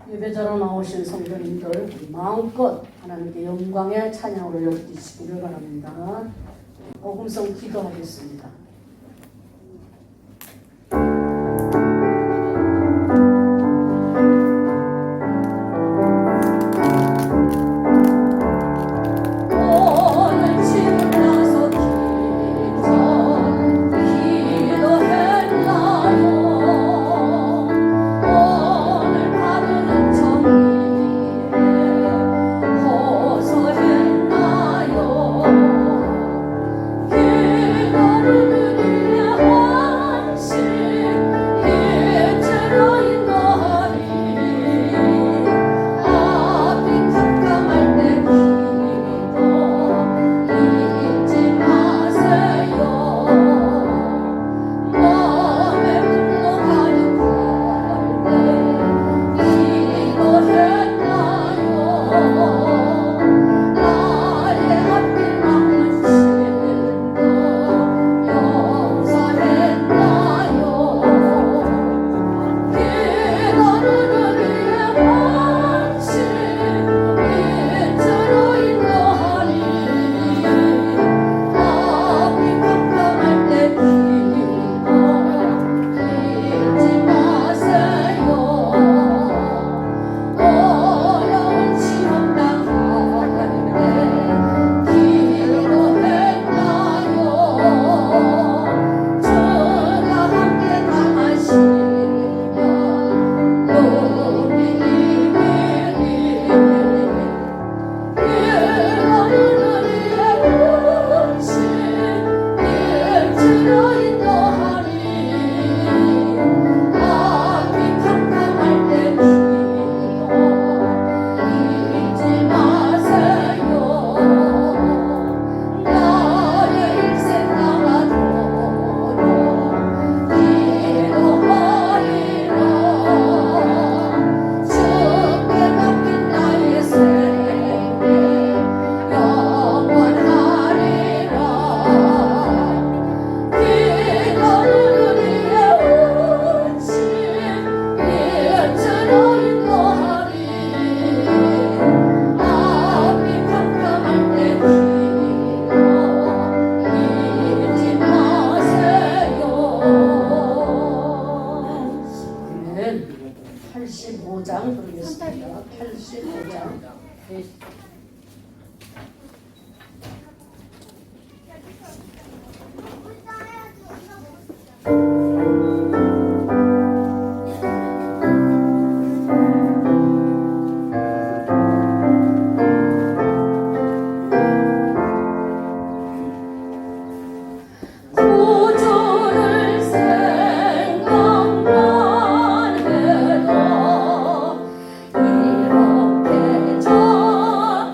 예배자로 나오신 성도님들 마음껏 하나님께 영광의 찬양을 올려드리시기를 바랍니다. 복음성 기도하겠습니다. 이렇게 저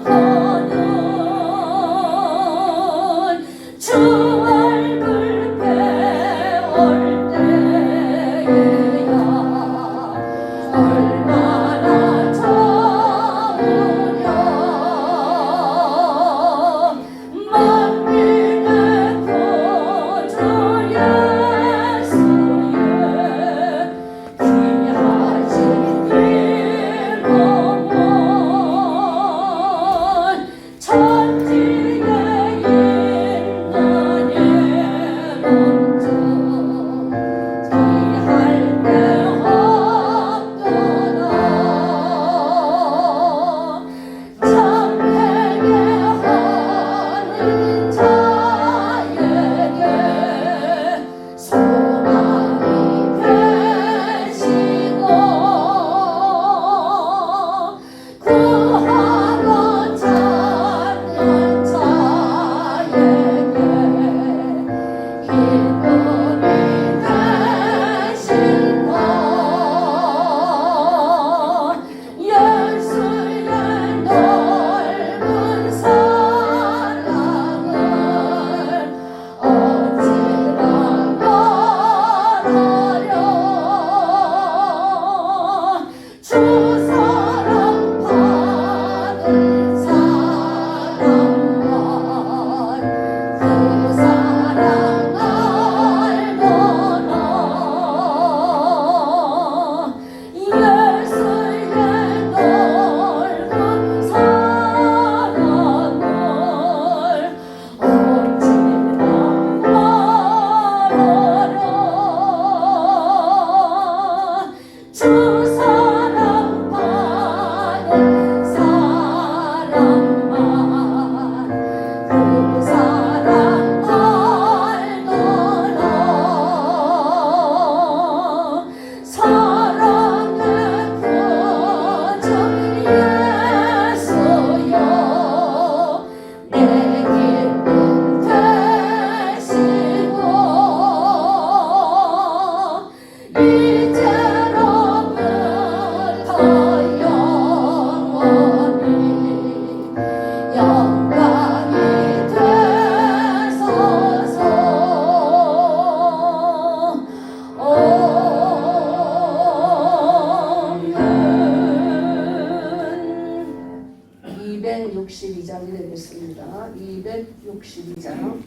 62장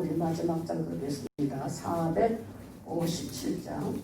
우리 마지막 장 보겠습니다. 457장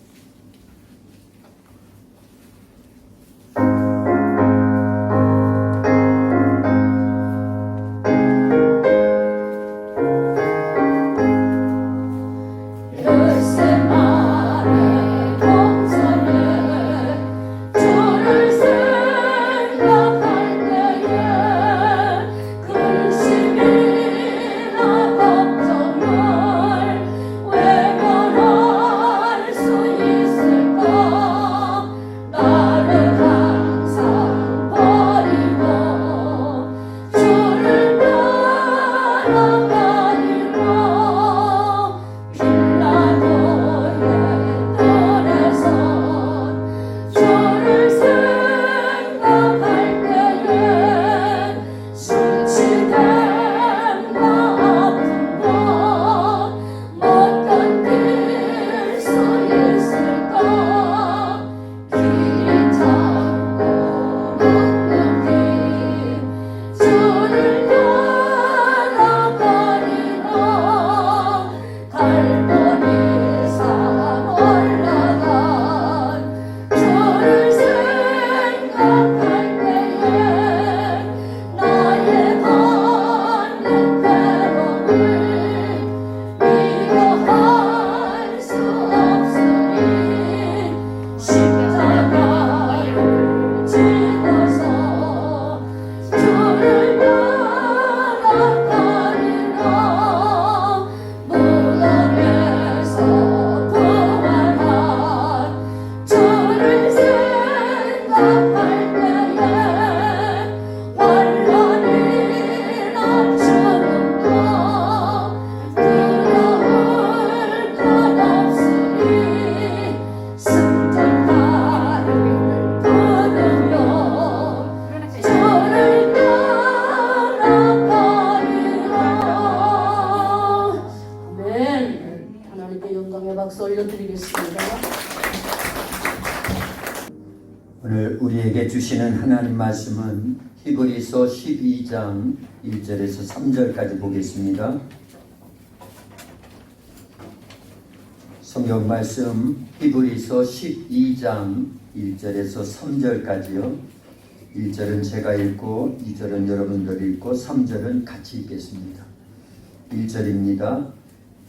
박수 올려드리겠습니다. 오늘 우리에게 주시는 하나님 말씀은 히브리서 12장 1절에서 3절까지 보겠습니다. 성경 말씀 히브리서 12장 1절에서 3절까지요. 1절은 제가 읽고 2절은 여러분들이 읽고 3절은 같이 읽겠습니다. 1절입니다.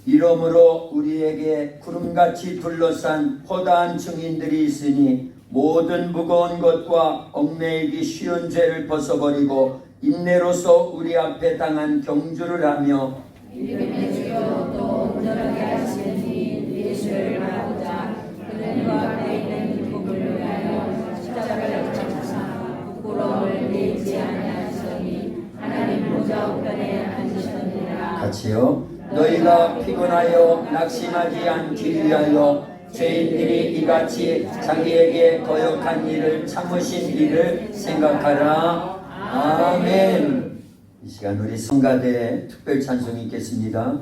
이러므로 우리에게 구름같이 둘러싼 허다한 증인들이 있으니 모든 무거운 것과 얽매이기 쉬운 죄를 벗어버리고 인내로서 우리 앞에 당한 경주를 하며 믿음의 주요 또 온전하게 하시는 이 예수를 바라보자. 그는 그 앞에 있는 기쁨을 위하여 십자가를 참으사 부끄러움을 내지 아니하시더니 하나님 보좌 우편에 앉으셨느니라. 같이요. 너희가 피곤하여 낙심하지 않기 위하여 죄인들이 이같이 자기에게 거역한 일을 참으신 일을 생각하라. 아멘. 이 시간 우리 성가대에 특별 찬송이 있겠습니다.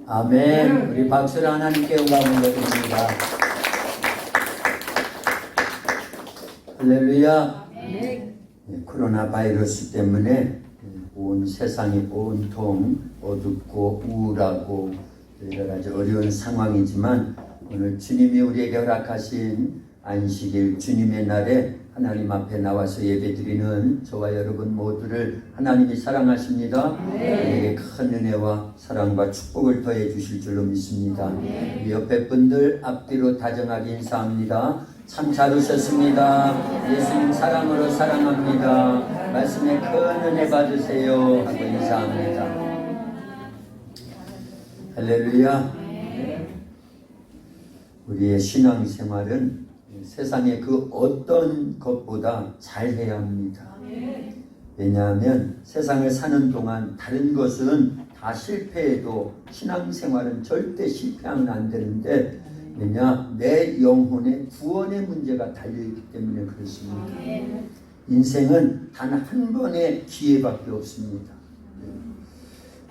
아멘. 우리 박수를 하나님께 영광을 드립니다. 할렐루야. 코로나 바이러스 때문에 온 세상이 온통 어둡고 우울하고 여러 가지 어려운 상황이지만 오늘 주님이 우리에게 허락하신 안식일 주님의 날에 하나님 앞에 나와서 예배드리는 저와 여러분 모두를 하나님이 사랑하십니다. 우리에게 큰 은혜와 사랑과 축복을 더해 주실 줄로 믿습니다. 우리 옆에 분들 앞뒤로 다정하게 인사합니다. 참 잘 오셨습니다. 예수님 사랑으로 사랑합니다. 말씀에 큰 은혜 받으세요 하고 인사합니다. 할렐루야. 우리의 신앙생활은 세상의 그 어떤 것보다 잘해야 합니다. 왜냐하면 세상을 사는 동안 다른 것은 다 실패해도 신앙생활은 절대 실패하면 안 되는데 왜냐? 내 영혼의 구원의 문제가 달려있기 때문에 그렇습니다. 인생은 단 한 번의 기회밖에 없습니다.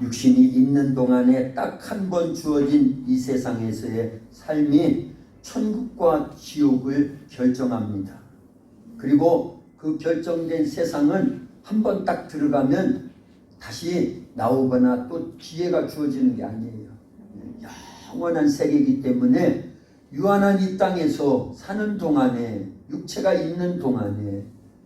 육신이 있는 동안에 딱 한 번 주어진 이 세상에서의 삶이 천국과 지옥을 결정합니다. 그리고 그 결정된 세상은 한 번 딱 들어가면 다시 나오거나 또 기회가 주어지는 게 아니에요. 영원한 세계이기 때문에 유한한 이 땅에서 사는 동안에 육체가 있는 동안에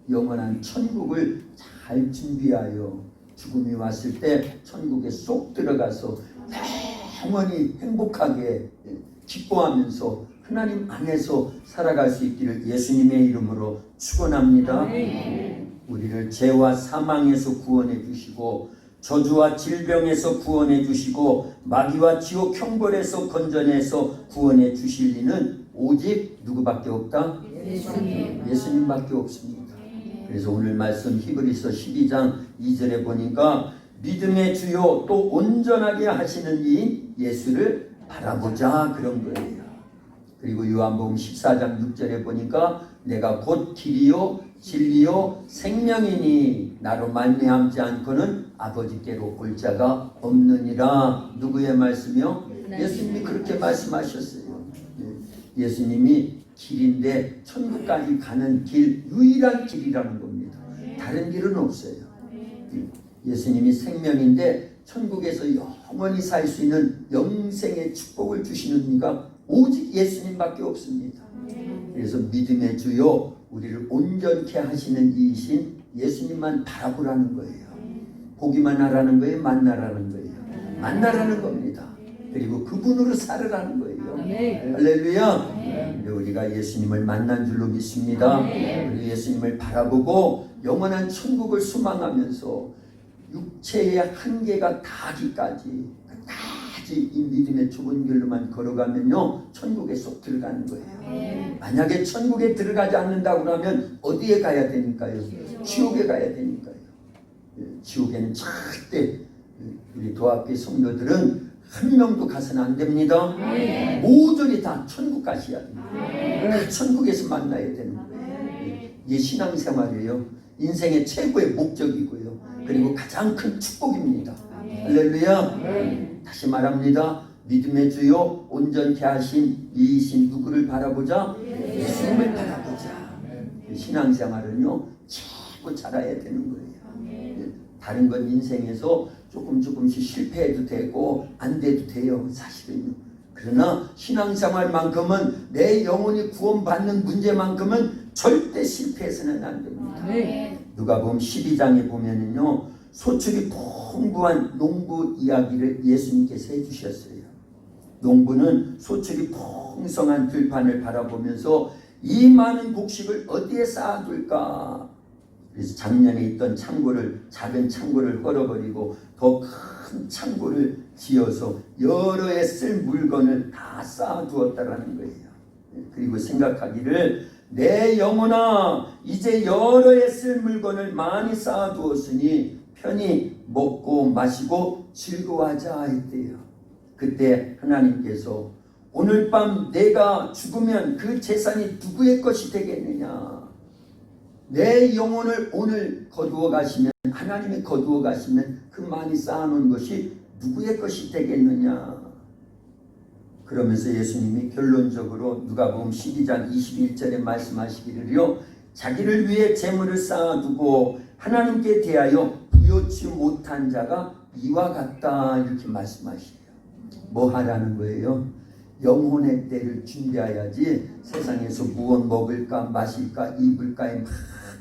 영원한 천국을 잘 준비하여 죽음이 왔을 때 천국에 쏙 들어가서 영원히 행복하게 기뻐하면서 하나님 안에서 살아갈 수 있기를 예수님의 이름으로 축원합니다. 우리를 죄와 사망에서 구원해 주시고 저주와 질병에서 구원해 주시고 마귀와 지옥 형벌에서 건져내서 구원해 주실 이는 오직 누구밖에 없다? 예수님밖에 없습니다. 그래서 오늘 말씀 히브리서 12장 2절에 보니까 믿음의 주요 또 온전하게 하시는 이인 예수를 바라보자 그런 거예요. 그리고 요한복음 14장 6절에 보니까 내가 곧 길이요 진리요 생명이니 나로 말미암지 않고는 아버지께로 올 자가 없느니라. 누구의 말씀이요? 예수님이 그렇게 말씀하셨어요. 예수님이 길인데 천국까지 가는 길, 유일한 길이라는 겁니다. 다른 길은 없어요. 예수님이 생명인데 천국에서 영원히 살 수 있는 영생의 축복을 주시는 이가 오직 예수님밖에 없습니다. 그래서 믿음의 주요 우리를 온전케 하시는 이이신 예수님만 바라보라는 거예요. 보기만 하라는 거예요? 만나라는 거예요? 만나라는 겁니다. 그리고 그분으로 살으라는 거예요. 할렐루야. 우리가 예수님을 만난 줄로 믿습니다. 우리 예수님을 바라보고 영원한 천국을 소망하면서 육체의 한계가 닿기까지 이 믿음의 좁은 길로만 걸어가면요 천국에 쏙 들어가는 거예요. 만약에 천국에 들어가지 않는다고 하면 어디에 가야 되니까요? 지옥에 가야 되니까요. 지옥에는 절대 우리 도합교회 성도들은 한 명도 가서는 안 됩니다. 모조리 다 천국 가셔야 됩니다. 그 천국에서 만나야 되는 거예요. 이게 신앙생활이에요. 인생의 최고의 목적이고요. 그리고 가장 큰 축복입니다. 할렐루야. 다시 말합니다. 믿음의 주요 온전케 하신 이이신 누구를 바라보자? 예수님을 바라보자. 신앙생활은요 최고 잘해야 되는 거예요. 다른 건 인생에서 조금씩 실패해도 되고 안 돼도 돼요. 사실은요. 그러나 신앙생활만큼은 내 영혼이 구원받는 문제만큼은 절대 실패해서는 안 됩니다. 누가복음 12장에 보면은요 소출이 풍부한 농부 이야기를 예수님께서 해주셨어요. 농부는 소출이 풍성한 들판을 바라보면서 이 많은 곡식을 어디에 쌓아둘까? 그래서 작년에 있던 작은 창고를 헐어버리고 더 큰 창고를 지어서 여러 해 쓸 물건을 다 쌓아두었다라는 거예요. 그리고 생각하기를 내 영혼아 이제 여러 해 쓸 물건을 많이 쌓아두었으니 편히 먹고 마시고 즐거워하자 했대요. 그때 하나님께서 오늘 밤 내가 죽으면 그 재산이 누구의 것이 되겠느냐? 내 영혼을 오늘 거두어 가시면 하나님이 거두어 가시면 그 많이 쌓아놓은 것이 누구의 것이 되겠느냐? 그러면서 예수님이 결론적으로 누가복음 12장 21절에 말씀하시기를요 자기를 위해 재물을 쌓아두고 하나님께 대하여 부요치 못한 자가 이와 같다 이렇게 말씀하시네요. 뭐 하라는 거예요? 영혼의 때를 준비해야지 세상에서 무엇 먹을까 마실까 입을까에 막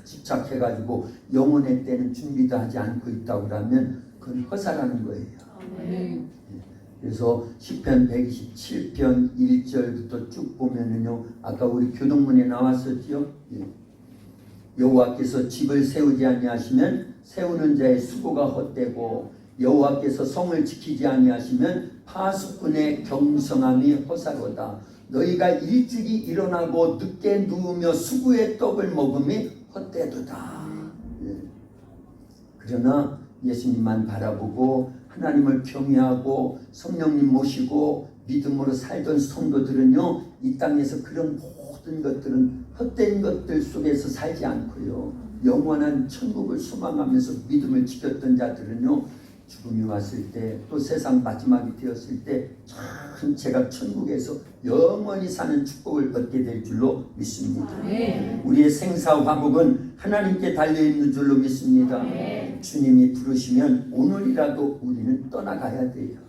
집착해가지고 영혼의 때는 준비도 하지 않고 있다고 하면 그건 허사라는 거예요. 그래서 시편 127편 1절부터 쭉 보면은요 아까 우리 교동문에 나왔었죠. 여호와께서 집을 세우지 아니하시면 세우는 자의 수고가 헛되고 여호와께서 성을 지키지 아니하시면 파수꾼의 경성함이 허사로다. 너희가 일찍이 일어나고 늦게 누우며 수구의 떡을 먹음이 헛되도다. 그러나 예수님만 바라보고 하나님을 경외하고 성령님 모시고 믿음으로 살던 성도들은요 이 땅에서 그런 모든 것들은 헛된 것들 속에서 살지 않고요 영원한 천국을 소망하면서 믿음을 지켰던 자들은요 죽음이 왔을 때 또 세상 마지막이 되었을 때 전체가 천국에서 영원히 사는 축복을 얻게 될 줄로 믿습니다. 우리의 생사화복은 하나님께 달려있는 줄로 믿습니다. 주님이 부르시면 오늘이라도 우리는 떠나가야 돼요.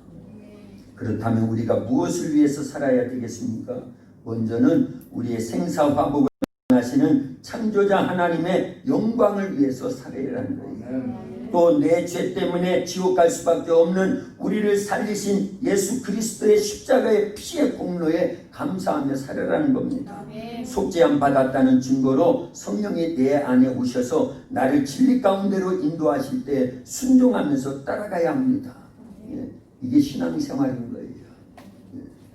그렇다면 우리가 무엇을 위해서 살아야 되겠습니까? 먼저는 우리의 생사화복을 하시는 창조자 하나님의 영광을 위해서 살아야라는 거예요. 또 내 죄 때문에 지옥 갈 수밖에 없는 우리를 살리신 예수 그리스도의 십자가의 피의 공로에 감사하며 살아라는 겁니다. 속죄함 받았다는 증거로 성령이 내 안에 오셔서 나를 진리 가운데로 인도하실 때 순종하면서 따라가야 합니다. 이게 신앙생활인 거예요.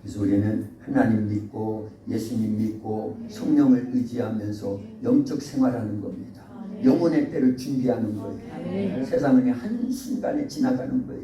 그래서 우리는 하나님 믿고 예수님 믿고 성령을 의지하면서 영적 생활하는 겁니다. 영혼의 때를 준비하는 거예요. 세상은 한순간에 지나가는 거예요.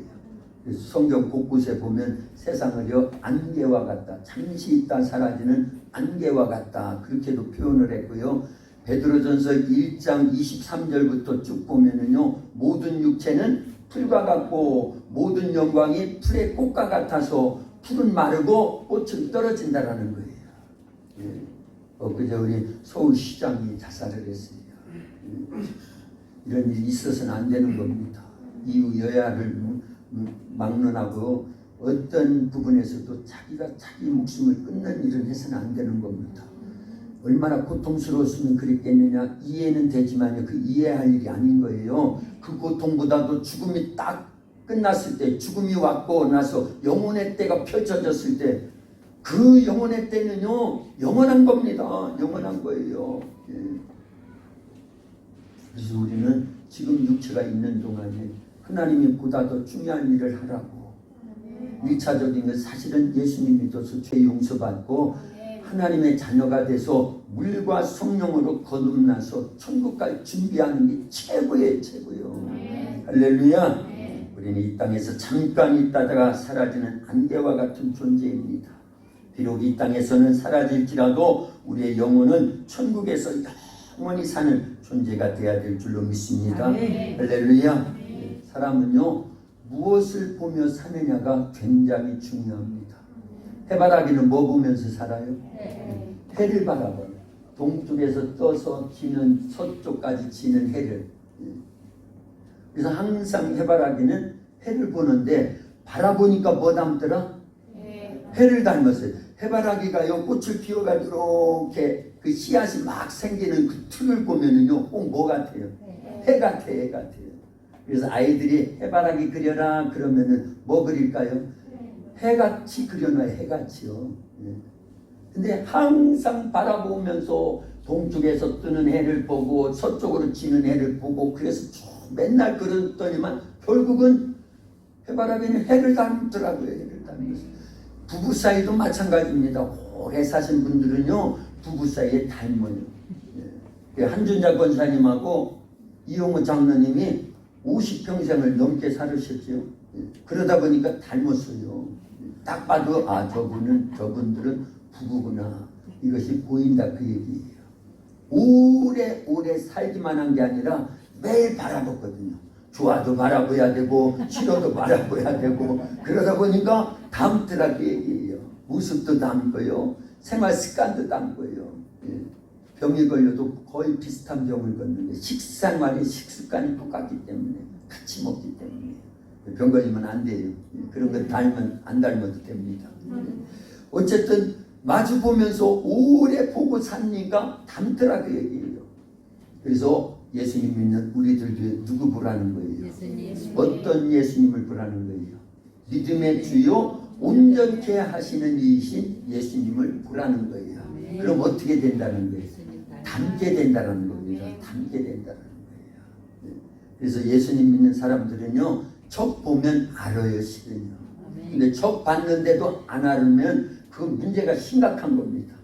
그래서 성경 곳곳에 보면 세상을요 안개와 같다 잠시 있다 사라지는 안개와 같다. 그렇게도 표현을 했고요. 베드로전서 1장 23절부터 쭉 보면은요, 모든 육체는 풀과 같고 모든 영광이 풀의 꽃과 같아서 풀은 마르고 꽃은 떨어진다라는 거예요. 예. 그제 우리 서울시장이 자살을 했습니다. 이런 일이 있어서는 안 되는 겁니다. 이유 여야를 막론하고 어떤 부분에서도 자기가 자기 목숨을 끊는 일을 해서는 안 되는 겁니다. 얼마나 고통스러웠으면 그랬겠느냐 이해는 되지만요, 그 이해할 일이 아닌 거예요. 그 고통보다도 죽음이 딱 끝났을 때, 죽음이 왔고 나서 영혼의 때가 펼쳐졌을 때, 그 영혼의 때는요 영원한 겁니다. 영원한 거예요. 예. 그래서 우리는 지금 육체가 있는 동안에 하나님이 보다 더 중요한 일을 하라고, 1차적인 건 사실은 예수님 믿어서 죄 용서받고 하나님의 자녀가 돼서 물과 성령으로 거듭나서 천국 갈 준비하는 게 최고예요. 최고요. 할렐루야. 우리는 이 땅에서 잠깐 있다가 사라지는 안개와 같은 존재입니다. 비록 이 땅에서는 사라질지라도 우리의 영혼은 천국에서 영원히 사는 존재가 되어야 될 줄로 믿습니다. 할렐루야. 사람은요 무엇을 보며 사느냐가 굉장히 중요합니다. 해바라기는 뭐 보면서 살아요? 해를 바라봐요. 동쪽에서 떠서 지는 서쪽까지 지는 해를. 그래서 항상 해바라기는 해를 보는데 바라보니까 뭐 닮더라? 해를 닮았어요. 해바라기가요 꽃을 피워가지고 이렇게 그 씨앗이 막 생기는 그 틀을 보면은요 꼭 뭐 같아요? 해 같아, 해 같아요. 그래서 아이들이 해바라기 그려라 그러면은 뭐 그릴까요? 해같이 그려놔요. 해같이요. 근데 항상 바라보면서 동쪽에서 뜨는 해를 보고 서쪽으로 지는 해를 보고 그래서 맨날 그랬더니만 결국은 해바라기는 해를 닮더라고요. 해를 닮았어요. 부부 사이도 마찬가지입니다. 오래 사신 분들은요 부부 사이에 닮아요. 한준자 권사님하고 이용호 장로님이 50평생을 넘게 살으셨죠. 그러다 보니까 닮았어요. 딱 봐도 아 저분들은 부부구나 이것이 보인다 그 얘기예요. 오래 살기만 한 게 아니라 매일 바라봤거든요. 좋아도 바라봐야 되고 싫어도 바라봐야 되고 그러다 보니까 닮더라 그 얘기예요. 모습도 닮고요, 생활 습관도 닮고요. 병이 걸려도 거의 비슷한 병을 걷는데 식생활이 식습관이 똑같기 때문에 같이 먹기 때문에 병 걸리면 안 돼요. 그런 거 닮으면 안 닮아도 됩니다. 어쨌든 마주 보면서 오래 보고 사니까 닮더라 그 얘기예요. 그래서 예수님 믿는 우리들도 누구 보라는 거예요? 어떤 예수님을 보라는 거예요? 믿음의 주요 온전케 하시는 이이신 예수님을 보라는 거예요. 그럼 어떻게 된다는 거예요? 닮게 된다는 겁니다. 닮게 된다는 거예요. 그래서 예수님 믿는 사람들은요 척 보면 알아요. 실은요. 근데 척 봤는데도 안 알으면 그 문제가 심각한 겁니다.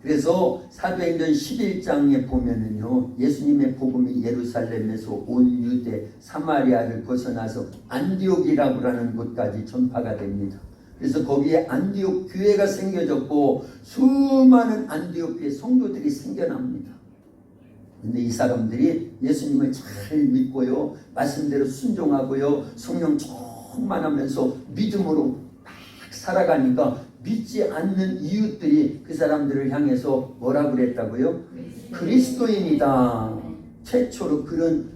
그래서 사도행전 11장에 보면은요 예수님의 복음이 예루살렘에서 온 유대 사마리아를 벗어나서 안디옥이라고 하는 곳까지 전파가 됩니다. 그래서 거기에 안디옥 교회가 생겨졌고 수많은 안디옥 교회 성도들이 생겨납니다. 근데 이 사람들이 예수님을 잘 믿고요, 말씀대로 순종하고요, 성령 충만하면서 믿음으로 막 살아가니까 믿지 않는 이웃들이 그 사람들을 향해서 뭐라 그랬다고요? 그리스도인이다. 최초로 그런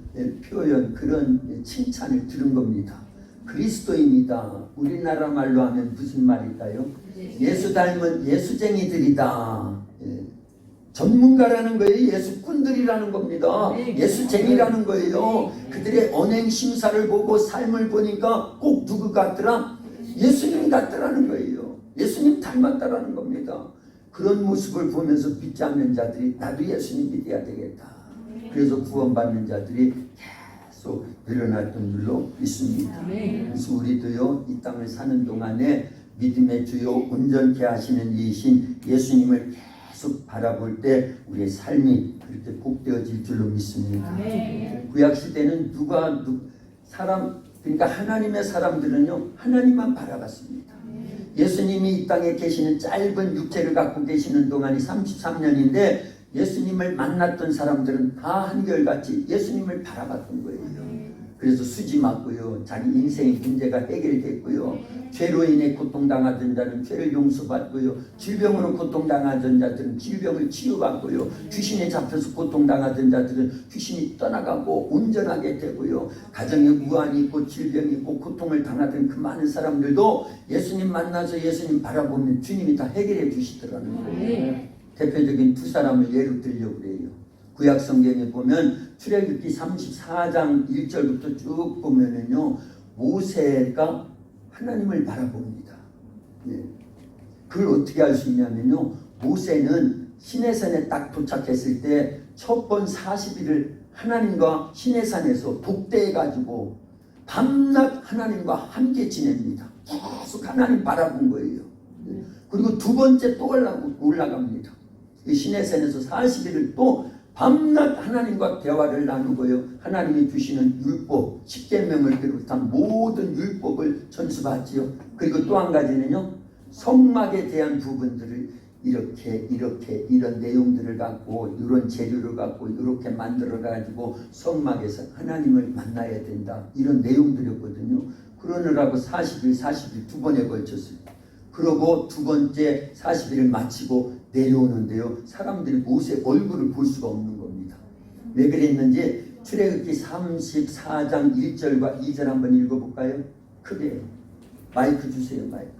표현, 그런 칭찬을 들은 겁니다. 그리스도인이다. 우리나라 말로 하면 무슨 말일까요? 예수 닮은 예수쟁이들이다. 전문가라는 거예요. 예수꾼들이라는 겁니다. 예수쟁이라는 거예요. 그들의 언행 심사를 보고 삶을 보니까 꼭 누구 같더라? 예수님 같더라는 거예요. 예수님 닮았다라는 겁니다. 그런 모습을 보면서 믿지 않는 자들이 나도 예수님 믿어야 되겠다. 그래서 구원받는 자들이 계속 늘어났던 줄로 믿습니다. 그래서 우리도요 이 땅을 사는 동안에 믿음의 주요 온전케 하시는 이이신 예수님을 계속 바라볼 때 우리의 삶이 그렇게 복되어질 줄로 믿습니다. 구약 시대는 그러니까 하나님의 사람들은요 하나님만 바라봤습니다. 예수님이 이 땅에 계시는 짧은 육체를 갖고 계시는 동안이 33년인데 예수님을 만났던 사람들은 다 한결같이 예수님을 바라봤던 거예요. 그래서 수지 맞고요. 자기 인생의 문제가 해결됐고요. 죄로 인해 고통당하던 자는 죄를 용서받고요. 질병으로 고통당하던 자들은 질병을 치유받고요. 귀신에 잡혀서 고통당하던 자들은 귀신이 떠나가고 온전하게 되고요. 가정에 우환이 있고 질병이 있고 고통을 당하던 그 많은 사람들도 예수님 만나서 예수님 바라보면 주님이 다 해결해 주시더라는 거예요. 대표적인 두 사람을 예로 들려고 그래요. 구약 성경에 보면 출애굽기 34장 1절부터 쭉 보면은요, 모세가 하나님을 바라봅니다. 예. 그걸 어떻게 알 수 있냐면요, 모세는 시내산에 딱 도착했을 때 첫 번 40일을 하나님과 시내산에서 독대해 가지고 밤낮 하나님과 함께 지냅니다. 계속 하나님 바라본 거예요. 예. 그리고 두 번째 또 올라갑니다. 이 시내산에서 40일을 또 밤낮 하나님과 대화를 나누고요. 하나님이 주시는 율법, 십계명을 비롯한 모든 율법을 전수받지요. 그리고 또 한 가지는요, 성막에 대한 부분들을 이런 내용들을 갖고 이런 재료를 갖고 이렇게 만들어 가지고 성막에서 하나님을 만나야 된다. 이런 내용들이었거든요. 그러느라고 40일 두 번에 걸쳤어요. 그러고 두 번째 40일을 마치고 내려오는데요, 사람들이 모세 얼굴을 볼 수가 없는 겁니다. 왜 그랬는지 출애굽기 34장 1절과 2절 한번 읽어볼까요? 크게 마이크 주세요. 마이크.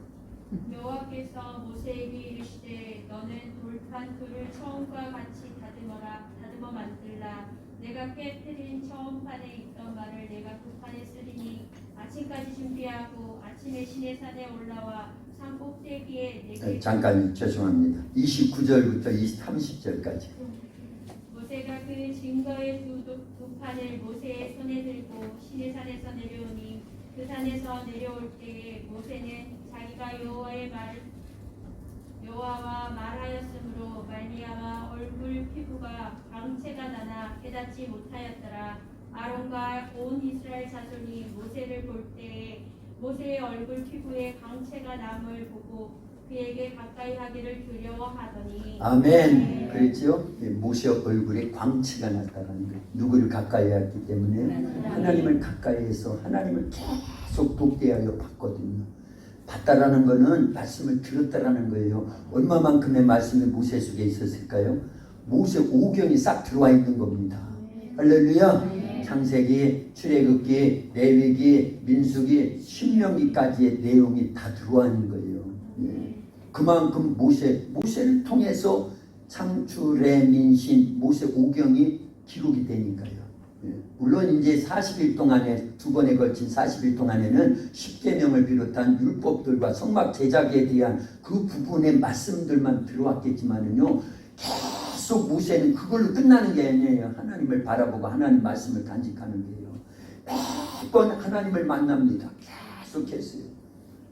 여호와께서 모세에게 이르시되 너는 돌판 둘을 처음과 같이 다듬어 만들라. 내가 깨뜨린 처음판에 있던 말을 내가 두 판에 쓰리니 아침까지 준비하고 아침에 시내산에 올라와 산 꼭대기에 내게. 잠깐 죄송합니다. 29절부터 30절까지. 모세가 그 증거의 두 판을 모세의 손에 들고 시내산에서 내려오니 그 산에서 내려올 때에 모세는 자기가 여호와와 말하였으므로 말미암아 얼굴 피부가 광채가 나나 깨닫지 못하였더라. 아론과 온 이스라엘 자손이 모세를 볼 때에 모세의 얼굴 피부에 광채가 남을 보고 그에게 가까이 하기를 두려워하더니. 아멘. 그랬죠? 모세 얼굴에 광채가 났다는 거예요. 누구를 가까이 했기 때문에 하나님을 가까이해서 하나님을 계속 독대하여 봤거든요. 봤다라는 것은 말씀을 들었다라는 거예요. 얼마만큼의 말씀이 모세 속에 있었을까요? 모세 오경이 싹 들어와 있는 겁니다. 할렐루야. 창세기, 출애굽기, 레위기, 민수기, 신명기까지의 내용이 다 들어와 있는 거예요. 예. 그만큼 모세를 통해서 창출의 민신, 모세 오경이 기록이 되니까요. 예. 물론 이제 40일 동안에 두 번에 걸친 40일 동안에는 십계명을 비롯한 율법들과 성막 제작에 대한 그 부분의 말씀들만 들어왔겠지만은요, 계속 모세는 그걸로 끝나는 게 아니에요. 하나님을 바라보고 하나님 말씀을 간직하는 거예요. 매번 하나님을 만납니다. 계속했어요.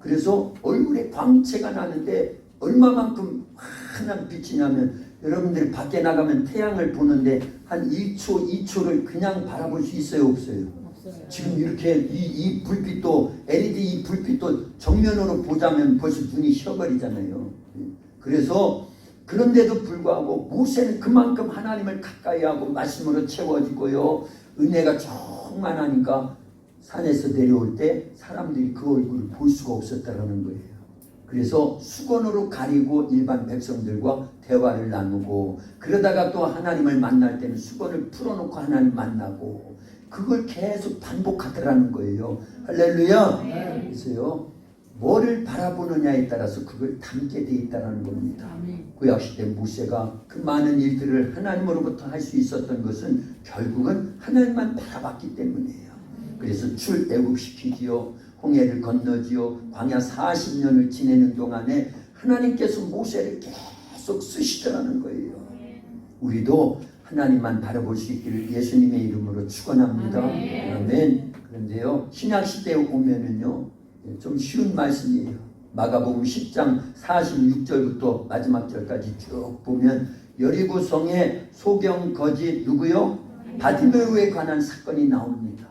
그래서 얼굴에 광채가 나는데 얼마만큼 환한 빛이냐면, 여러분들이 밖에 나가면 태양을 보는데 한 1초, 2초를 그냥 바라볼 수 있어요? 없어요? 지금 이렇게 이 불빛도, LED 이 불빛도 정면으로 보자면 벌써 눈이 쉬어버리잖아요. 그래서 그런데도 불구하고 모세는 그만큼 하나님을 가까이 하고 말씀으로 채워지고요, 은혜가 충만하니까 산에서 내려올 때 사람들이 그 얼굴을 볼 수가 없었다는 거예요. 그래서 수건으로 가리고 일반 백성들과 대화를 나누고, 그러다가 또 하나님을 만날 때는 수건을 풀어놓고 하나님 만나고, 그걸 계속 반복하더라는 거예요. 할렐루야. 그래서요, 뭐를 바라보느냐에 따라서 그걸 담게 돼 있다는 겁니다. 구약시대 모세가 그 많은 일들을 하나님으로부터 할 수 있었던 것은 결국은 하나님만 바라봤기 때문이에요. 그래서 출애굽시키지요, 홍해를 건너지요, 광야 40년을 지내는 동안에 하나님께서 모세를 계속 쓰시더라는 거예요. 우리도 하나님만 바라볼 수 있기를 예수님의 이름으로 축원합니다. 아멘. 그런데요, 신약시대에 오면은요, 좀 쉬운 말씀이에요. 마가복음 10장 46절부터 마지막 절까지 쭉 보면 여리고성의 소경 거지 누구요? 바디메오에 관한 사건이 나옵니다.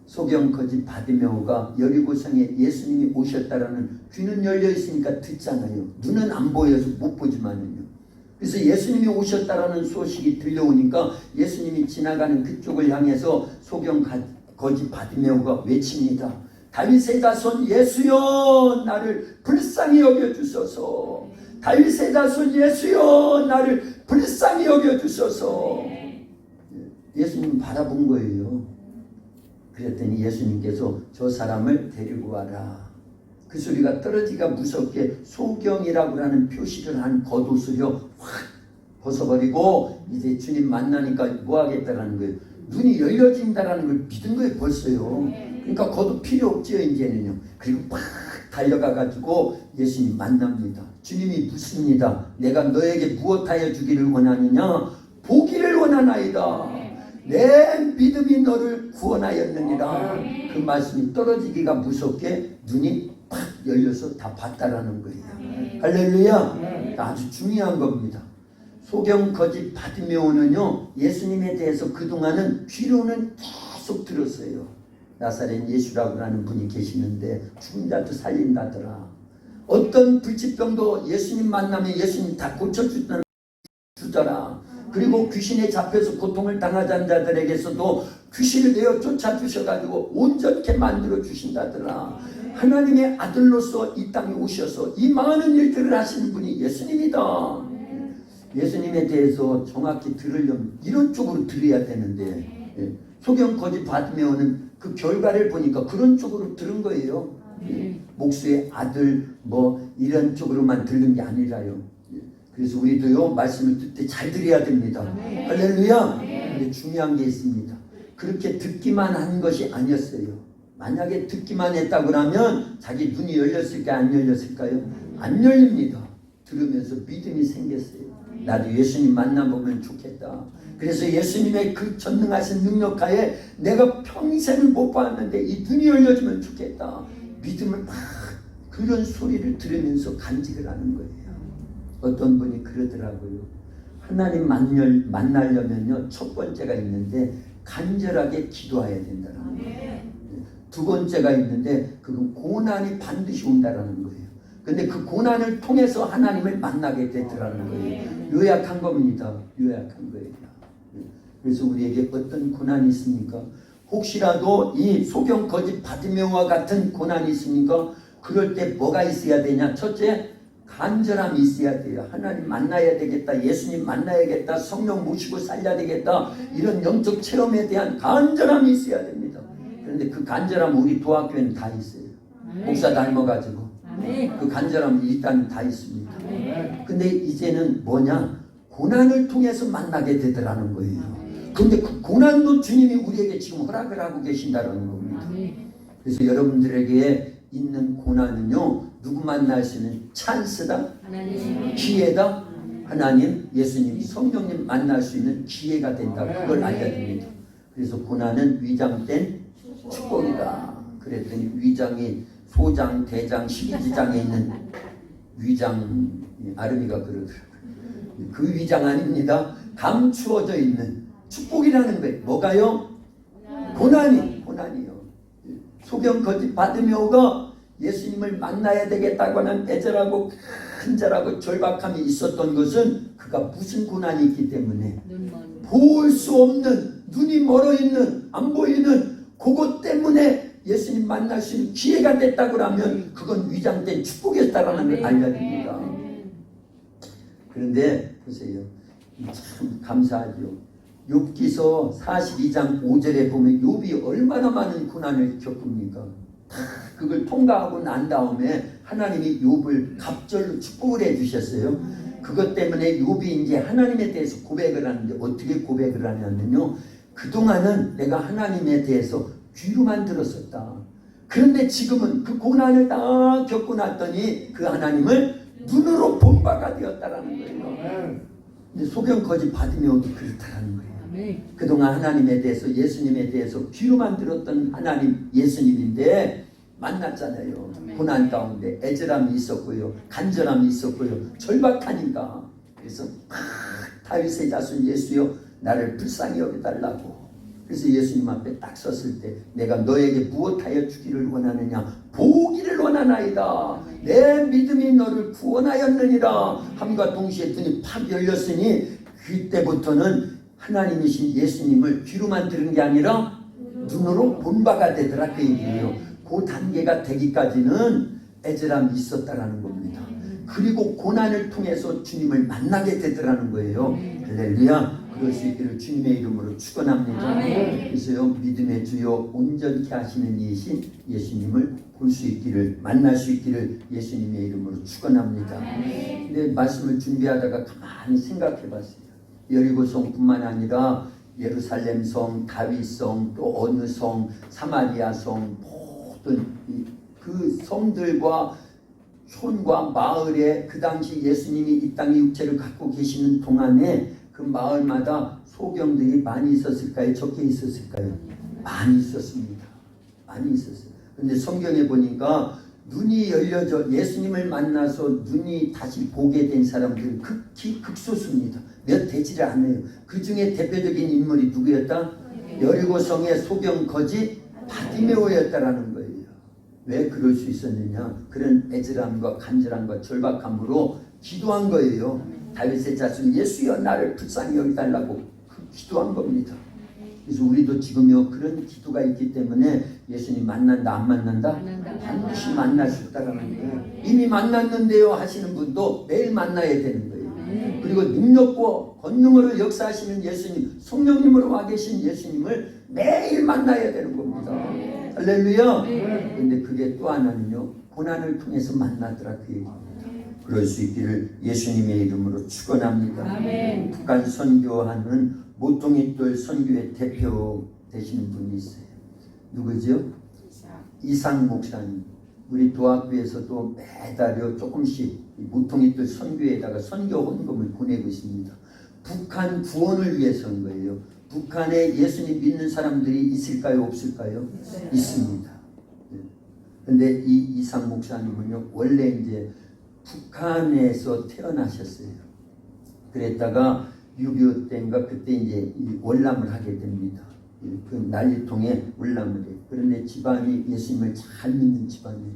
소경 거지 바디메오가 여리고성에 예수님이 오셨다라는 귀는 열려 있으니까 듣잖아요. 눈은 안 보여서 못 보지만요. 그래서 예수님이 오셨다라는 소식이 들려오니까 예수님이 지나가는 그쪽을 향해서 소경 거지 바디메오가 외칩니다. 다윗의 자손 예수여 나를 불쌍히 여겨주소서. 다윗의 자손 예수여 나를 불쌍히 여겨주소서. 예수님 바라본 거예요. 그랬더니 예수님께서 저 사람을 데리고 와라. 그 소리가 떨어지기가 무섭게 소경이라고 하는 표시를 한 겉옷을요 확 벗어버리고 이제 주님 만나니까 뭐 하겠다라는 거예요. 눈이 열려진다라는 걸 믿은 거예요 벌써요. 그러니까 겉옷 필요 없지요 이제는요. 그리고 막 달려가가지고 예수님 만납니다. 주님이 묻습니다. 내가 너에게 무엇하여 주기를 원하느냐? 보기를 원하나이다. 내 믿음이 너를 구원하였느니라. 그 말씀이 떨어지기가 무섭게 눈이 팍 열려서 다 봤다라는 거예요. 할렐루야. 아주 중요한 겁니다. 소경 거지 바디메오는요 예수님에 대해서 그동안은 귀로는 계속 들었어요. 나사렛 예수라고 하는 분이 계시는데 죽은 자도 살린다더라. 어떤 불치병도 예수님 만나면 예수님 다 고쳐주더라. 그리고 귀신에 잡혀서 고통을 당하던 자들에게서도 귀신을 내어 쫓아주셔가지고 온전케 만들어 주신다더라. 하나님의 아들로서 이 땅에 오셔서 이 많은 일들을 하시는 분이 예수님이다. 예수님에 대해서 정확히 들으려면 이런 쪽으로 들어야 되는데 소경 거지 바디메오는 그 결과를 보니까 그런 쪽으로 들은 거예요. 목수의 아들 뭐 이런 쪽으로만 들은 게 아니라요. 그래서 우리도요 말씀을 듣때 잘 들어야 됩니다. 할렐루야. 근데 중요한 게 있습니다. 그렇게 듣기만 한 것이 아니었어요. 만약에 듣기만 했다고 하면 자기 눈이 열렸을까요? 안 열렸을까요? 안 열립니다. 들으면서 믿음이 생겼어요. 나도 예수님 만나보면 좋겠다. 그래서 예수님의 그 전능하신 능력하에 내가 평생을 못 봤는데 이 눈이 열려주면 좋겠다. 믿음을 막 그런 소리를 들으면서 간직을 하는 거예요. 어떤 분이 그러더라고요. 하나님 만나려면요 첫 번째가 있는데 간절하게 기도해야 된다는 거예요. 두 번째가 있는데 그건 고난이 반드시 온다라는 거예요. 근데 그 고난을 통해서 하나님을 만나게 되더라는 거예요. 요약한 겁니다. 요약한 거예요. 그래서 우리에게 어떤 고난이 있습니까? 혹시라도 이 소경 거지 바디메오와 같은 고난이 있습니까? 그럴 때 뭐가 있어야 되냐? 첫째, 간절함이 있어야 돼요. 하나님 만나야 되겠다. 예수님 만나야겠다. 성령 모시고 살려야 되겠다. 이런 영적 체험에 대한 간절함이 있어야 됩니다. 그런데 그 간절함 우리 도학교에는 다 있어요. 목사 닮아가지고 그 간절함이 일단 다 있습니다. 근데 이제는 뭐냐? 고난을 통해서 만나게 되더라는 거예요. 그런데 그 고난도 주님이 우리에게 지금 허락을 하고 계신다는 겁니다. 그래서 여러분들에게 있는 고난은요 누구 만날 수 있는 찬스다, 기회다. 하나님, 예수님, 성령님 만날 수 있는 기회가 된다. 그걸 알려줍니다. 그래서 고난은 위장된 축복이다. 그랬더니 위장이 소장, 대장, 12지장에 있는 위장, 아름이가 그러더라고요. 그 위장 아닙니다. 감추어져 있는 축복이라는 거예요. 뭐가요? 고난이요. 소경 거지 바디메오가 예수님을 만나야 되겠다고 하는 애절하고 간절하고 절박함이 있었던 것은 그가 무슨 고난이 있기 때문에 볼 수 없는, 눈이 멀어 있는, 안 보이는 그것 때문에 예수님 만날 수 있는 기회가 됐다고 하면 그건 위장된 축복이었다라는 걸 알려줍니다. 그런데 보세요. 참 감사하죠. 욥기서 42장 5절에 보면 욥이 얼마나 많은 고난을 겪습니까? 그걸 통과하고 난 다음에 하나님이 욥을 갑절로 축복을 해주셨어요. 그것 때문에 욥이 이제 하나님에 대해서 고백을 하는데 어떻게 고백을 하냐면요. 그동안은 내가 하나님에 대해서 귀로만 들었었다. 그런데 지금은 그 고난을 다 겪고 났더니 그 하나님을 눈으로 본 바가 되었다라는 거예요. 근데 소경 거지 바디메오도 그렇다라는 거예요. 그동안 하나님에 대해서 예수님에 대해서 귀로만 들었던 하나님 예수님인데 만났잖아요. 고난 가운데 애절함이 있었고요. 간절함이 있었고요. 절박하니까 그래서 다윗의 자손 예수여 나를 불쌍히 여겨달라고 그래서 예수님 앞에 딱 섰을 때 내가 너에게 무엇하여 주기를 원하느냐? 보기를 원하나이다. 내 믿음이 너를 구원하였느니라 함과 동시에 눈이 팍 열렸으니 그때부터는 하나님이신 예수님을 귀로만 들은 게 아니라 눈으로 본 바가 되더라 그 얘기예요. 그 단계가 되기까지는 에즈람이 있었다라는 겁니다. 그리고 고난을 통해서 주님을 만나게 되더라는 거예요. 할렐루야. 그럴 수 있기를 주님의 이름으로 축원합니다. 그래서요, 믿음의 주요 온전케 하시는 이신 예수님을 볼 수 있기를, 만날 수 있기를 예수님의 이름으로 축원합니다. 근데 말씀을 준비하다가 가만히 생각해 봤어요. 여리고성뿐만 아니라 예루살렘 성, 다윗 성, 또 어느 성, 사마리아 성, 모든 그 성들과 촌과 마을에 그 당시 예수님이 이 땅에 육체를 갖고 계시는 동안에 그 마을마다 소경들이 많이 있었을까요? 적게 있었을까요? 많이 있었습니다. 많이 있었어요. 근데 성경에 보니까 눈이 열려져 예수님을 만나서 눈이 다시 보게 된 사람들은 극히 극소수입니다. 몇 되지를 않아요. 그 중에 대표적인 인물이 누구였다? 여리고성의 소경 거지 바디메오였다라는 거예요. 왜 그럴 수 있었느냐? 그런 애절함과 간절함과 절박함으로 기도한 거예요. 다윗의 자손 예수여 나를 불쌍히 여기달라고 기도한 겁니다. 그래서 우리도 지금요 그런 기도가 있기 때문에 예수님 만난다 안 만난다? 반드시 만날 수 있다는 거예요. 이미 만났는데요 하시는 분도 매일 만나야 되는 거예요. 그리고 능력과 권능으로 역사하시는 예수님, 성령님으로 와 계신 예수님을 매일 만나야 되는 겁니다. 할렐루야. 그런데 그게 또 하나는요 고난을 통해서 만나더라 그 얘기입니다. 그럴 수 있기를 예수님의 이름으로 축원합니다. 북한 선교하는 모퉁이돌 선교의 대표 되시는 분이 있어요. 누구죠? 이상 목사님. 우리 도학교에서도 매달요 조금씩 모퉁이돌 선교에다가 선교 헌금을 보내고 있습니다. 북한 구원을 위해서 한 거예요. 북한에 예수님 믿는 사람들이 있을까요? 없을까요? 있습니다. 그런데 이 이상 목사님은요 원래 이제 북한에서 태어나셨어요. 그랬다가 6.25 때인가 그때 이제 월남을 하게 됩니다. 그 난리통에 월남을 해요. 그런데 집안이 예수님을 잘 믿는 집안이에요.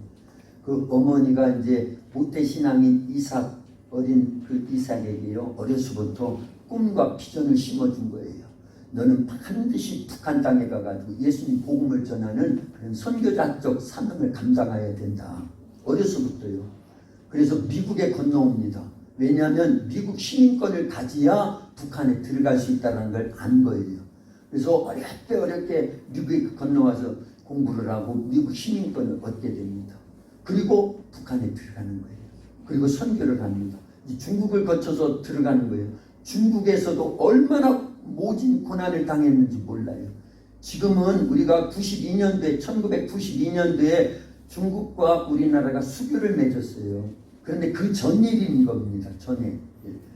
그 어머니가 이제 모태신앙인 이삭, 어린 그 이삭에게요 어려서부터 꿈과 비전을 심어준 거예요. 너는 반드시 북한 땅에 가가지고 예수님 복음을 전하는 그런 선교자적 사명을 감당해야 된다. 어려서부터요. 그래서 미국에 건너옵니다. 왜냐하면 미국 시민권을 가지야 북한에 들어갈 수 있다는 걸 안 거예요. 그래서 어렵게 미국에 건너와서 공부를 하고 미국 시민권을 얻게 됩니다. 그리고 북한에 들어가는 거예요. 그리고 선교를 합니다. 중국을 거쳐서 들어가는 거예요. 중국에서도 얼마나 모진 고난을 당했는지 몰라요. 지금은 우리가 1992년도에 중국과 우리나라가 수교를 맺었어요. 그런데 그 전일인 겁니다. 전에.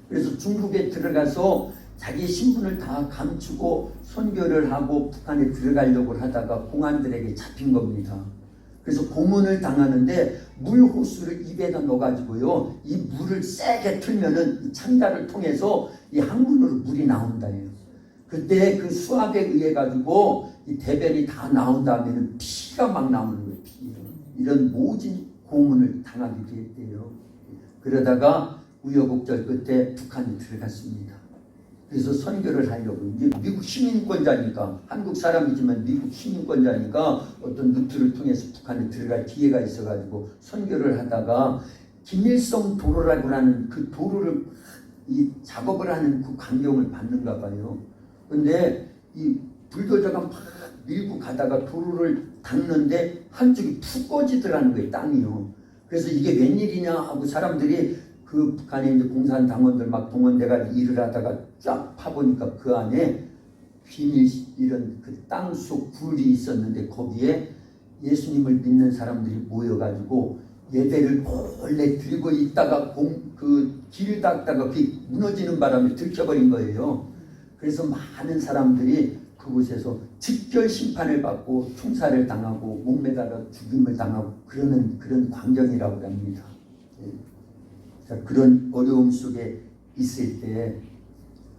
그래서 중국에 들어가서 자기 신분을 다 감추고 선교를 하고 북한에 들어가려고 하다가 공안들에게 잡힌 겁니다. 그래서 고문을 당하는데 물 호수를 입에다 넣어가지고요 이 물을 세게 틀면은 이 창자를 통해서 이 항문으로 물이 나온다예요. 그때 그 수압에 의해 가지고 이 대변이 다 나온 다음에는 피가 막 나오는 거예요. 피. 이런 모진 고문을 당하기도 했대요. 그러다가 우여곡절 끝에 북한에 들어갔습니다. 그래서 선교를 하려고 이제 미국 시민권자니까 한국 사람이지만 미국 시민권자니까 어떤 루트를 통해서 북한에 들어갈 기회가 있어가지고 선교를 하다가 김일성 도로라고 하는 그 도로를 이 작업을 하는 그 광경을 봤는가 봐요. 근데 이 불도저가 막 밀고 가다가 도로를 닦는데 한쪽이 푹 꺼지더라는 거예요. 땅이요. 그래서 이게 웬일이냐 하고 사람들이 그 북한에 이제 공산당원들 막 동원돼가지고 일을 하다가 쫙 파보니까 그 안에 비밀 이런 그 땅속 굴이 있었는데 거기에 예수님을 믿는 사람들이 모여가지고 예배를 원래 드리고 있다가 그 길 닦다가 그 무너지는 바람에 들켜버린 거예요. 그래서 많은 사람들이 그곳에서 즉결 심판을 받고 총살을 당하고 목매달아 죽임을 당하고 그런 광경이라고 합니다. 자, 그런 어려움 속에 있을 때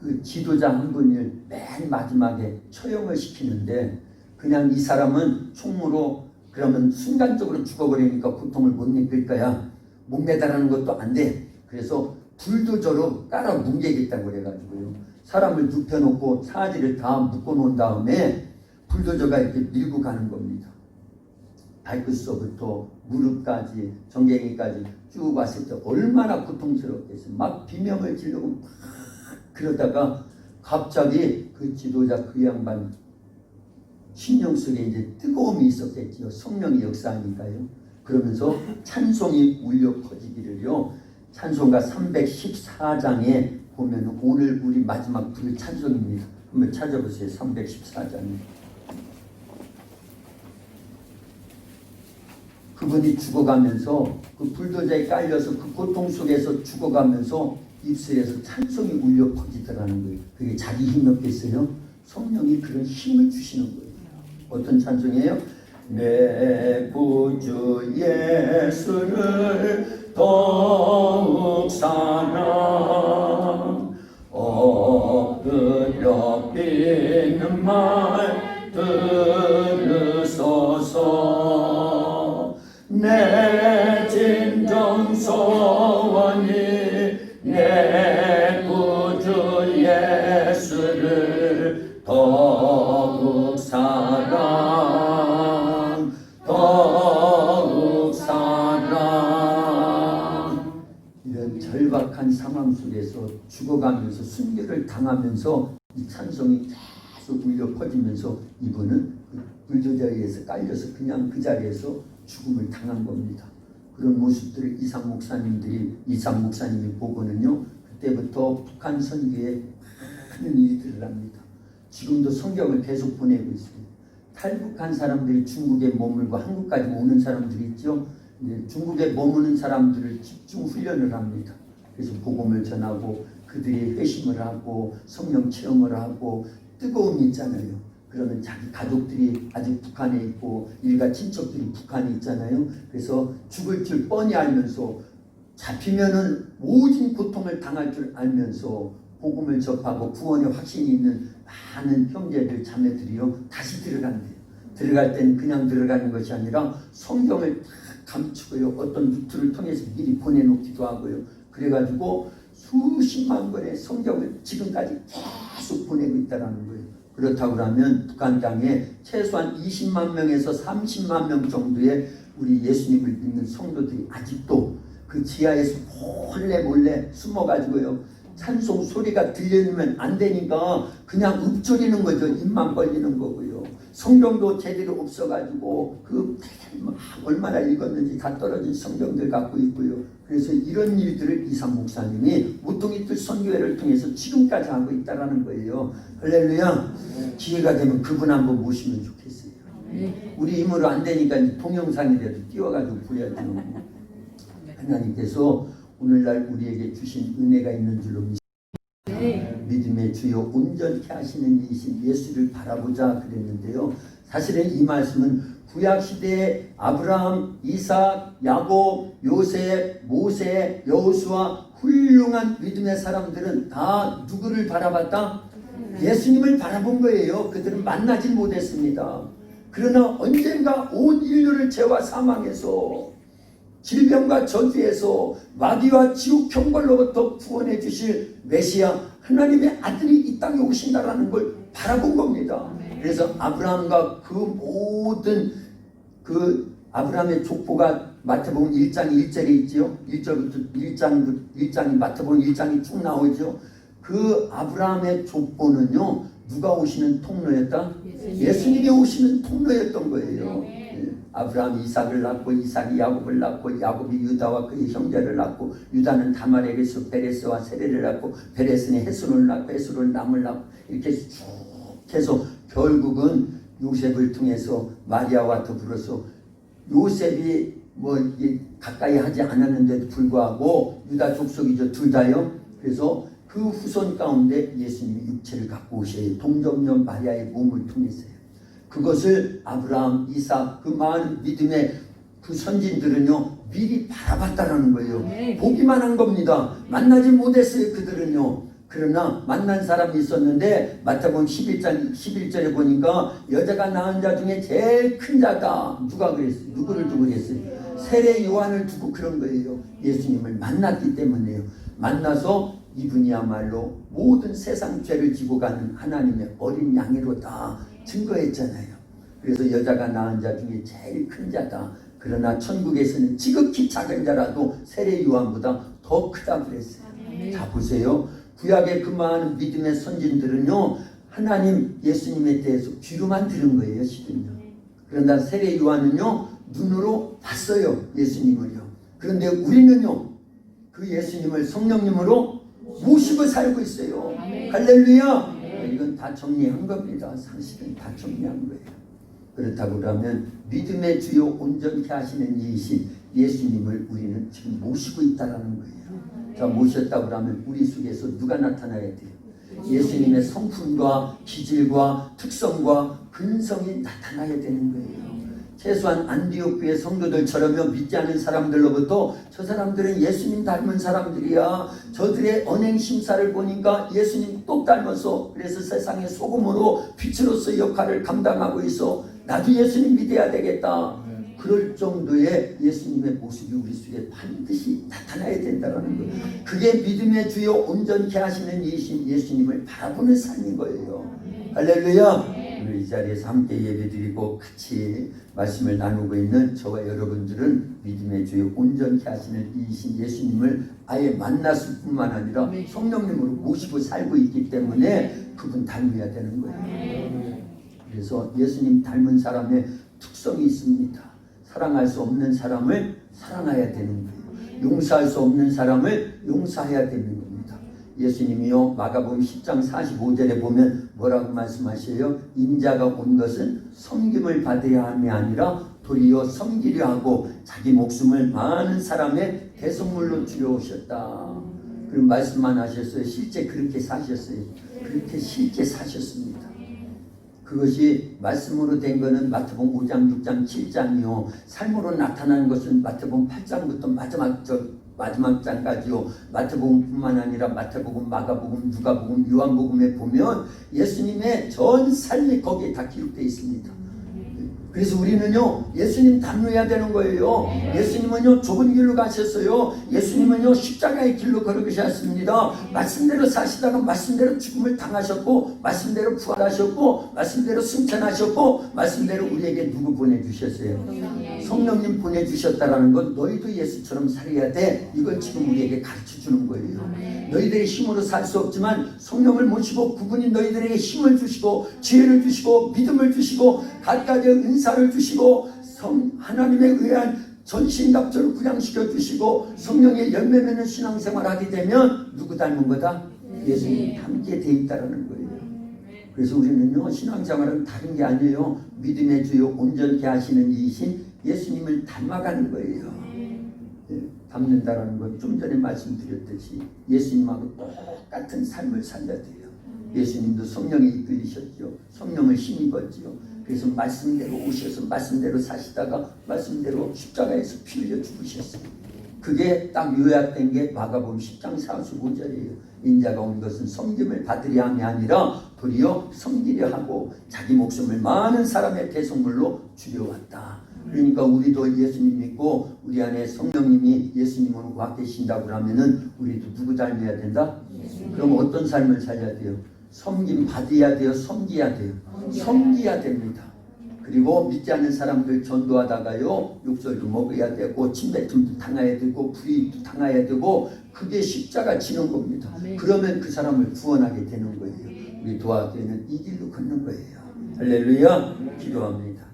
그 지도자 한 분을 맨 마지막에 처형을 시키는데 그냥 이 사람은 총으로 그러면 순간적으로 죽어버리니까 고통을 못 느낄 거야. 못 매달하는 것도 안 돼. 그래서 불도저로 깔아 뭉개겠다고 그래가지고요. 사람을 눕혀놓고 사지를 다 묶어놓은 다음에 불도저가 이렇게 밀고 가는 겁니다. 발끝서부터 무릎까지 정갱이까지 쭉 왔을 때 얼마나 고통스럽겠어요. 막 비명을 지르고 막 그러다가 갑자기 그 지도자 그 양반 심령 속에 이제 뜨거움이 있었겠지요. 성령의 역사니까요. 그러면서 찬송이 울려 퍼지기를요. 찬송가 314장에 보면 오늘 우리 마지막 부를 찬송입니다. 한번 찾아보세요. 314장에. 그분이 죽어가면서 그 불도저에 깔려서 그 고통 속에서 죽어가면서 입술에서 찬송이 울려 퍼지더라는 거예요. 그게 자기 힘이었겠어요? 성령이 그런 힘을 주시는 거예요. 어떤 찬송이에요? 내 구주 예수를 더욱 사랑 엎드려 비는 말 들으소서 내 진정 소원이 내 구주 예수를 더욱 사랑 더욱 사랑. 이런 절박한 상황 속에서 죽어가면서 순교를 당하면서 이 찬송이 계속 울려 퍼지면서 이분은 그 불도저에서 깔려서 그냥 그 자리에서 죽음을 당한 겁니다. 그런 모습들을 이상 목사님이 보고는요, 그때부터 북한 선교에 많은 일들을 합니다. 지금도 성경을 계속 보내고 있습니다. 탈북한 사람들이 중국에 머물고 한국까지 오는 사람들이 있죠. 이제 중국에 머무는 사람들을 집중 훈련을 합니다. 그래서 복음을 전하고 그들이 회심을 하고 성령 체험을 하고 뜨거움이 있잖아요. 그러면 자기 가족들이 아직 북한에 있고 일가 친척들이 북한에 있잖아요. 그래서 죽을 줄 뻔히 알면서 잡히면은 모진 고통을 당할 줄 알면서 복음을 접하고 구원의 확신이 있는 많은 형제들 자매들이요 다시 들어간대요. 들어갈 땐 그냥 들어가는 것이 아니라 성경을 다 감추고요. 어떤 루트를 통해서 미리 보내놓기도 하고요. 그래가지고 수십만 권의 성경을 지금까지 계속 보내고 있다는 거예요. 그렇다고 하면 북한 땅에 최소한 20만 명에서 30만 명 정도의 우리 예수님을 믿는 성도들이 아직도 그 지하에서 몰래 숨어가지고요. 찬송 소리가 들리면 안 되니까 그냥 읊조리는 거죠. 입만 벌리는 거고요. 성경도 제대로 없어가지고 그 얼마나 읽었는지 다 떨어진 성경들 갖고 있고요. 그래서 이런 일들을 이상 목사님이 무뚱이들 선교회를 통해서 지금까지 하고 있다는 거예요. 할렐루야. 기회가 되면 그분 한번 모시면 좋겠어요. 우리 힘으로 안 되니까 동영상이라도 띄워가지고 보여야죠. 하나님께서 오늘날 우리에게 주신 은혜가 있는 줄로 믿음의 주요 온전케 하시는 이신 예수를 바라보자 그랬는데요. 사실은 이 말씀은 구약시대의 아브라함, 이삭, 야곱, 요셉, 모세, 여호수아 훌륭한 믿음의 사람들은 다 누구를 바라봤다? 예수님을 바라본 거예요. 그들은 만나지 못했습니다. 그러나 언젠가 온 인류를 죄와 사망에서 질병과 저주에서 마귀와 지옥 형벌로부터 구원해 주실 메시아 하나님의 아들이 이 땅에 오신다라는 걸 바라본 겁니다. 그래서 아브라함과 그 모든 그 아브라함의 족보가 마태복음 1장 1절에 있지요. 1절부터 1장이 마태복음 1장이 쭉 나오죠. 그 아브라함의 족보는요. 누가 오시는 통로였다? 예수님이 오시는 통로였던 거예요. 아브라함이 이삭을 낳고 이삭이 야곱을 낳고 야곱이 유다와 그의 형제를 낳고 유다는 다말에게서 베레스와 세레를 낳고 베레스는 헤스론을 낳고 헤스론은 람을 낳고 이렇게 쭉 해서 결국은 요셉을 통해서 마리아와 더불어서 요셉이 뭐 가까이 하지 않았는데도 불구하고 유다 족속이죠. 둘 다요. 그래서 그 후손 가운데 예수님이 육체를 갖고 오셔요. 동정녀 마리아의 몸을 통해서요. 그것을 아브라함, 이삭, 그 많은 믿음의 그 선진들은요 미리 바라봤다라는 거예요. 보기만 한 겁니다. 만나지 못했어요. 그들은요. 그러나 만난 사람이 있었는데 마태복음 11절에 보니까 여자가 낳은 자 중에 제일 큰 자다. 누가 그랬어요? 누구를 두고 그랬어요? 세례 요한을 두고 그런 거예요. 예수님을 만났기 때문에요. 만나서 이분이야말로 모든 세상 죄를 지고 가는 하나님의 어린 양이로다 증거했잖아요. 그래서 여자가 낳은 자 중에 제일 큰 자다. 그러나 천국에서는 지극히 작은 자라도 세례 요한보다 더 크다 그랬어요. 자 보세요. 구약에 그 많은 믿음의 선진들은요, 하나님 예수님에 대해서 귀로만 들은 거예요. 시든요. 그런데 세례 요한은요, 눈으로 봤어요. 예수님을요. 그런데 우리는요, 그 예수님을 성령님으로 모시고 살고 있어요. 할렐루야. 이건 다 정리한 겁니다. 사실은 다 정리한 거예요. 그렇다고 그러면 믿음의 주요 온전케 하시는 이이신 예수님을 우리는 지금 모시고 있다는 거예요. 자, 모셨다고 하면 우리 속에서 누가 나타나야 돼요? 예수님의 성품과 기질과 특성과 근성이 나타나야 되는 거예요. 최소한 안디옥 교회 성도들처럼요, 믿지 않는 사람들로부터 저 사람들은 예수님 닮은 사람들이야. 저들의 언행 심사를 보니까 예수님 똑 닮아서 그래서 세상의 소금으로 빛으로서 역할을 감당하고 있어. 나도 예수님 믿어야 되겠다. 그럴 정도의 예수님의 모습이 우리 속에 반드시 나타나야 된다는 거예요. 그게 믿음의 주요 온전케 하시는 예수님을 바라보는 삶인 거예요. 할렐루야. 오늘 이 자리에서 함께 예배드리고 같이 말씀을 나누고 있는 저와 여러분들은 믿음의 주요 온전케 하시는 이이신 예수님을 아예 만났을 뿐만 아니라 성령님으로 모시고 살고 있기 때문에 그분 닮아야 되는 거예요. 그래서 예수님 닮은 사람의 특성이 있습니다. 사랑할 수 없는 사람을 사랑해야 되는 거예요. 용서할 수 없는 사람을 용서해야 되는 겁니다. 예수님이요, 마가복음 10장 45절에 보면 뭐라고 말씀하셔요? 인자가 온 것은 섬김을 받아야 함이 아니라 도리어 섬기려 하고 자기 목숨을 많은 사람의 대속물로 주려 오셨다. 그런 말씀만 하셨어요. 실제 그렇게 사셨어요. 그렇게 실제 사셨습니다. 그것이 말씀으로 된 것은 마태복음 5장, 6장, 7장이요. 삶으로 나타나는 것은 마태복음 8장부터 마지막 장까지요. 마태복음뿐만 아니라 마태복음, 마가복음, 누가복음, 요한복음에 보면 예수님의 전 삶이 거기에 다 기록되어 있습니다. 그래서 우리는요, 예수님 닮아야 되는 거예요. 예수님은요, 좁은 길로 가셨어요. 예수님은요, 십자가의 길로 걸어가셨습니다. 말씀대로 사시다가 말씀대로 죽음을 당하셨고, 말씀대로 부활하셨고, 말씀대로 승천하셨고, 말씀대로 우리에게 누구 보내주셨어요? 성령님 보내주셨다라는 건 너희도 예수처럼 살아야 돼. 이걸 지금 우리에게 가르쳐주는 거예요. 너희들의 힘으로 살 수 없지만 성령을 모시고 그분이 너희들에게 힘을 주시고 지혜를 주시고 믿음을 주시고 갖가지 은사를 주시고 하나님에 의한 전신갑주를 구량시켜 주시고 성령의 열매 맺는 신앙생활을 하게 되면 누구 닮은 거다? 예수님 함께 돼 있다는 거예요. 그래서 우리는요, 신앙생활은 다른 게 아니에요. 믿음의 주요 온전케 하시는 이이신 예수님을 닮아가는 거예요. 닮는다라는 건 좀 전에 말씀드렸듯이 예수님하고 똑같은 삶을 살려야 돼요. 예수님도 성령에 이끌리셨죠. 성령을 힘입었지요. 그래서 말씀대로 오셔서 말씀대로 사시다가 말씀대로 십자가에서 피 흘려 죽으셨어요. 그게 딱 요약된 게 마가복음 10장 45절이에요. 인자가 온 것은 섬김을 받으려 함이 아니라 도리어 섬기려 하고 자기 목숨을 많은 사람의 대속물로 주려왔다. 그러니까 우리도 예수님 믿고 우리 안에 성령님이 예수님으로 와 계신다고 하면은 우리도 누구 닮아야 된다? 그럼 어떤 삶을 살아야 돼요? 섬김 받아야 돼요? 섬겨야 돼요? 섬겨야 됩니다. 그리고 믿지 않는 사람들 전도하다가요, 욕설도 먹어야 되고 침뱉음도 당해야 되고 불이익도 당해야 되고 그게 십자가 지는 겁니다. 그러면 그 사람을 구원하게 되는 거예요. 우리 도화교회는 이 길로 걷는 거예요. 할렐루야. 기도합니다.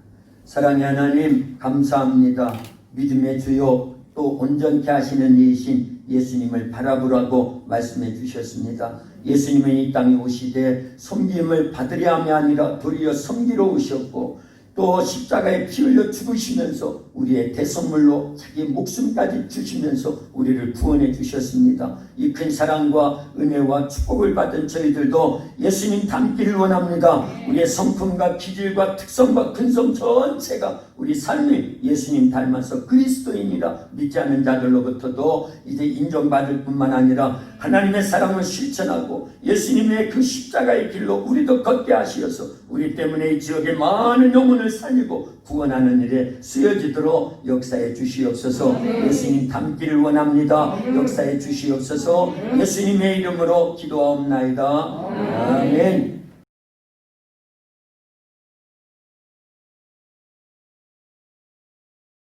사랑의 하나님 감사합니다. 믿음의 주요 또 온전케 하시는 이이신 예수님을 바라보라고 말씀해 주셨습니다. 예수님은 이 땅에 오시되 섬김을 받으려 함이 아니라 도리어 섬기러 오셨고 또 십자가에 피 흘려 죽으시면서 우리의 대선물로 자기 목숨까지 주시면서 우리를 구원해 주셨습니다. 이 큰 사랑과 은혜와 축복을 받은 저희들도 예수님 닮기를 원합니다. 우리의 성품과 기질과 특성과 근성 전체가 우리 삶이 예수님 닮아서 그리스도인이라 믿지 않는 자들로부터도 이제 인정받을 뿐만 아니라 하나님의 사랑을 실천하고 예수님의 그 십자가의 길로 우리도 걷게 하시어서 우리 때문에 이 지역의 많은 영혼을 살리고 구원하는 일에 쓰여지도록 역사해 주시옵소서. 예수님 닮기를 원합니다. 역사해 주시옵소서. 예수님의 이름으로 기도하옵나이다. 아멘.